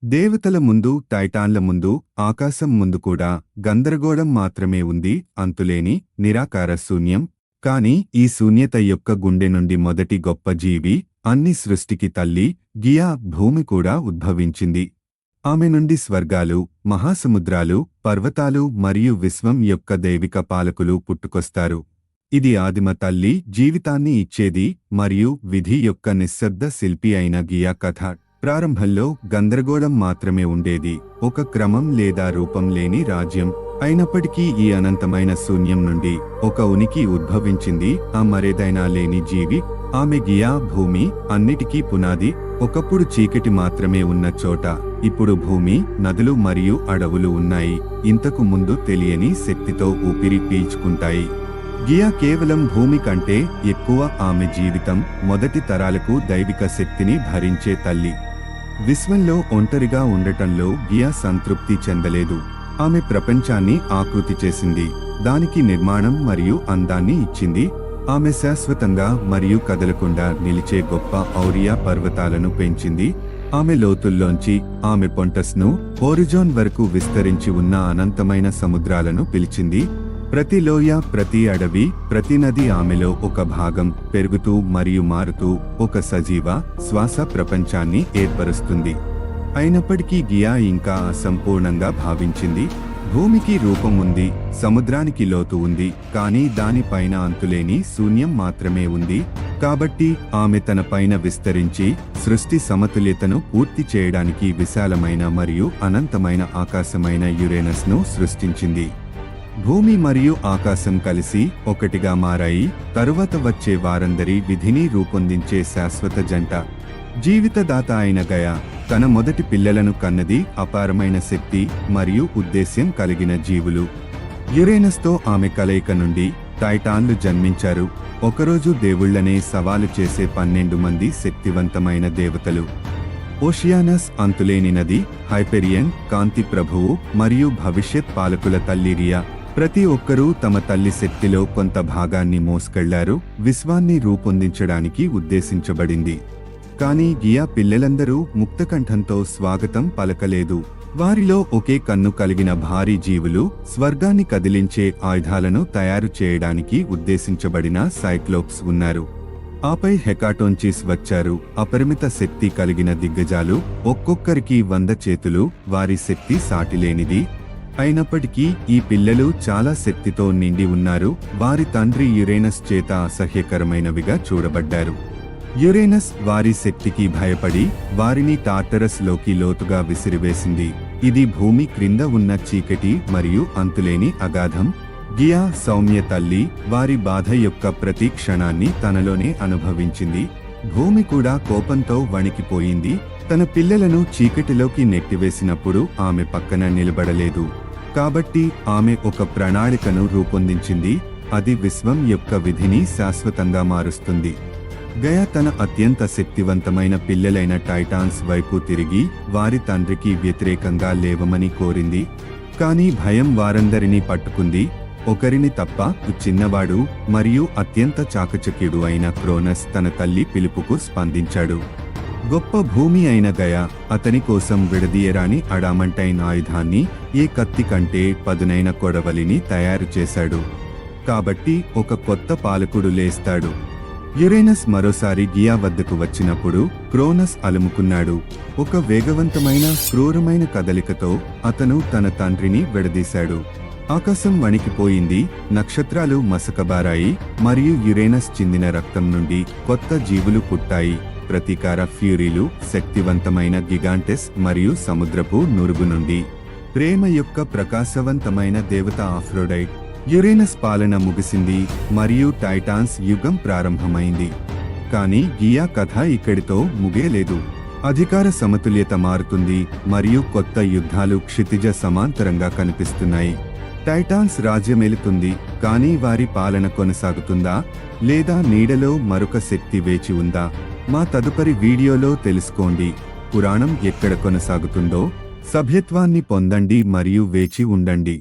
దేవతల ముందు, టైటాన్ల ముందు, ఆకాశం ముందు కూడా గందరగోళం మాత్రమే ఉంది, అంతులేని నిరాకార శూన్యం. కాని ఈ శూన్యత యొక్క గుండె నుండి మొదటి గొప్ప జీవి, అన్ని సృష్టికి తల్లి, గియా భూమి కూడా ఉద్భవించింది. ఆమె నుండి స్వర్గాలు, మహాసముద్రాలు, పర్వతాలు మరియు విశ్వం యొక్క దైవిక పాలకులు పుట్టుకొస్తారు. ఇది ఆదిమ తల్లి, జీవితాన్ని ఇచ్చేది మరియు విధి యొక్క నిశ్శబ్ద శిల్పి అయిన గియా కథ. ప్రారంభంలో గందరగోళం మాత్రమే ఉండేది, ఒక క్రమం లేదా రూపం లేని రాజ్యం. అయినప్పటికీ ఈ అనంతమైన శూన్యం నుండి ఒక ఉనికి ఉద్భవించింది, ఆ మరేదైనా లేని జీవి. ఆమె గియా భూమి, అన్నిటికీ పునాది. ఒకప్పుడు చీకటి మాత్రమే ఉన్న చోట ఇప్పుడు భూమి, నదులు మరియు అడవులు ఉన్నాయి. ఇంతకు ముందు తెలియని శక్తితో ఊపిరి పీల్చుకుంటాయి. గియా కేవలం భూమి కంటే ఎక్కువ. ఆమె జీవితం మొదటి తరాలకు దైవిక శక్తిని భరించే తల్లి. విశ్వంలో ఒంటరిగా ఉండటంలో గియా సంతృప్తి చెందలేదు. ఆమె ప్రపంచాన్ని ఆకృతి చేసింది, దానికి నిర్మాణం మరియు అందాన్ని ఇచ్చింది. ఆమె శాశ్వతంగా మరియు కదలకుండా నిలిచే గొప్ప ఔరియా పర్వతాలను పెంచింది. ఆమె లోతుల్లోంచి ఆమె పొంటస్ను హోరిజోన్ వరకు విస్తరించి ఉన్న అనంతమైన సముద్రాలను పిలిచింది. ప్రతి లోయ, ప్రతి అడవి, ప్రతి నది ఆమెలో ఒక భాగం, పెరుగుతూ మరియు మారుతూ ఒక సజీవ శ్వాస ప్రపంచాన్ని ఏర్పరుస్తుంది. అయినప్పటికీ గియా ఇంకా అసంపూర్ణంగా భావించింది. భూమికి రూపం ఉంది, సముద్రానికి లోతు ఉంది, కానీ దానిపైన అంతులేని శూన్యం మాత్రమే ఉంది. కాబట్టి ఆమె తన పైన విస్తరించి సృష్టి సమతుల్యతను పూర్తి చేయడానికి విశాలమైన మరియు అనంతమైన ఆకాశమైన యురేనస్ను సృష్టించింది. భూమి మరియు ఆకాశం కలిసి ఒకటిగా మారాయి. తరువాత వచ్చే వారందరి విధిని రూపొందించే శాశ్వత జంట. జీవితదాత అయిన గయా తన మొదటి పిల్లలను కన్నది. అపారమైన శక్తి మరియు ఉద్దేశ్యం కలిగిన జీవులు. యురేనస్తో ఆమె కలయిక నుండి టైటాన్లు జన్మించారు. ఒకరోజు దేవుళ్లనే సవాలు చేసే 12 మంది శక్తివంతమైన దేవతలు. ఓషియానస్ అంతులేని నది, హైపెరియన్ కాంతి ప్రభువు మరియు భవిష్యత్ పాలకుల తల్లి రియా. ప్రతి ఒక్కరూ తమ తల్లి శక్తిలో కొంత భాగాన్ని మోసుకెళ్లారు. విశ్వాన్ని రూపొందించడానికి ఉద్దేశించబడింది. కానీ గియా పిల్లలందరూ ముక్తకంఠంతో స్వాగతం పలకలేదు. వారిలో ఒకే కన్ను కలిగిన భారీ జీవులు, స్వర్గాన్ని కదిలించే ఆయుధాలను తయారు చేయడానికి ఉద్దేశించబడిన సైక్లోప్స్ ఉన్నారు. ఆపై హెకాటోన్చిస్ వచ్చారు, అపరిమిత శక్తి కలిగిన దిగ్గజాలు. ఒక్కొక్కరికి 100 చేతులు, వారి శక్తి సాటిలేనిది. అయినప్పటికీ ఈ పిల్లలు చాలా శక్తితో నిండి ఉన్నారు. వారి తండ్రి యురేనస్ చేత అసహ్యకరమైనవిగా చూడబడ్డారు. యురేనస్ వారి శక్తికి భయపడి వారిని టార్టరస్ లోకి లోతుగా విసిరివేసింది. ఇది భూమి క్రింద ఉన్న చీకటి మరియు అంతులేని అగాధం. గియా సౌమ్య తల్లి వారి బాధ యొక్క ప్రతి క్షణాన్ని తనలోనే అనుభవించింది. భూమి కూడా కోపంతో వణికిపోయింది. తన పిల్లలను చీకటిలోకి నెట్టివేసినప్పుడు ఆమె పక్కన నిలబడలేదు. కాబట్టి ఆమె ఒక ప్రణాళికను రూపొందించింది. అది విశ్వం యొక్క విధిని శాశ్వతంగా మారుస్తుంది. గయా తన అత్యంత శక్తివంతమైన పిల్లలైన టైటాన్స్ వైపు తిరిగి వారి తండ్రికి వ్యతిరేకంగా లేవమని కోరింది. కానీ భయం వారందరినీ పట్టుకుంది. ఒకరిని తప్ప. చిన్నవాడు మరియు అత్యంత చాకచక్యుడు అయిన క్రోనస్ తన తల్లి పిలుపుకు స్పందించాడు. గొప్ప భూమి అయిన గయా అతని కోసం విడదీయరాని అడామంటైన్ ఆయుధాన్ని, ఏ కత్తి కంటే పదునైన కొడవలిని తయారు చేశాడు. కాబట్టి ఒక కొత్త పాలకుడు లేస్తాడు. యురేనస్ మరోసారి గియా వద్దకు వచ్చినప్పుడు క్రోనస్ అలుముకున్నాడు. ఒక వేగవంతమైన, క్రూరమైన కదలికతో అతను తన తండ్రిని విడదీశాడు. ఆకాశం వణికిపోయింది, నక్షత్రాలు మసకబారాయి మరియు యురేనస్ చిందిన రక్తం నుండి కొత్త జీవులు పుట్టాయి. ప్రతీకార ఫ్యూరీలు, శక్తివంతమైన గిగాంటెస్ మరియు సముద్రపు నురుగు నుండి ప్రేమ యొక్క ప్రకాశవంతమైన దేవత ఆఫ్రోడైట్. యురేనస్ పాలన ముగిసింది మరియు టైటాన్స్ యుగం ప్రారంభమైంది. కానీ గియా కథ ఇక్కడితో ముగియలేదు. అధికార సమతుల్యత మారుతుంది మరియు కొత్త యుద్ధాలు క్షితిజ సమాంతరంగా కనిపిస్తున్నాయి. టైటాన్స్ రాజ్యమేలుతుంది, కానీ వారి పాలన కొనసాగుతుందా లేదా నీడలో మరొక శక్తి వేచి ఉందా? మా తదుపరి వీడియోలో తెలుసుకోండి. పురాణం ఎక్కడ కొనసాగుతుందో. సభ్యత్వాన్ని పొందండి మరియు వేచి ఉండండి.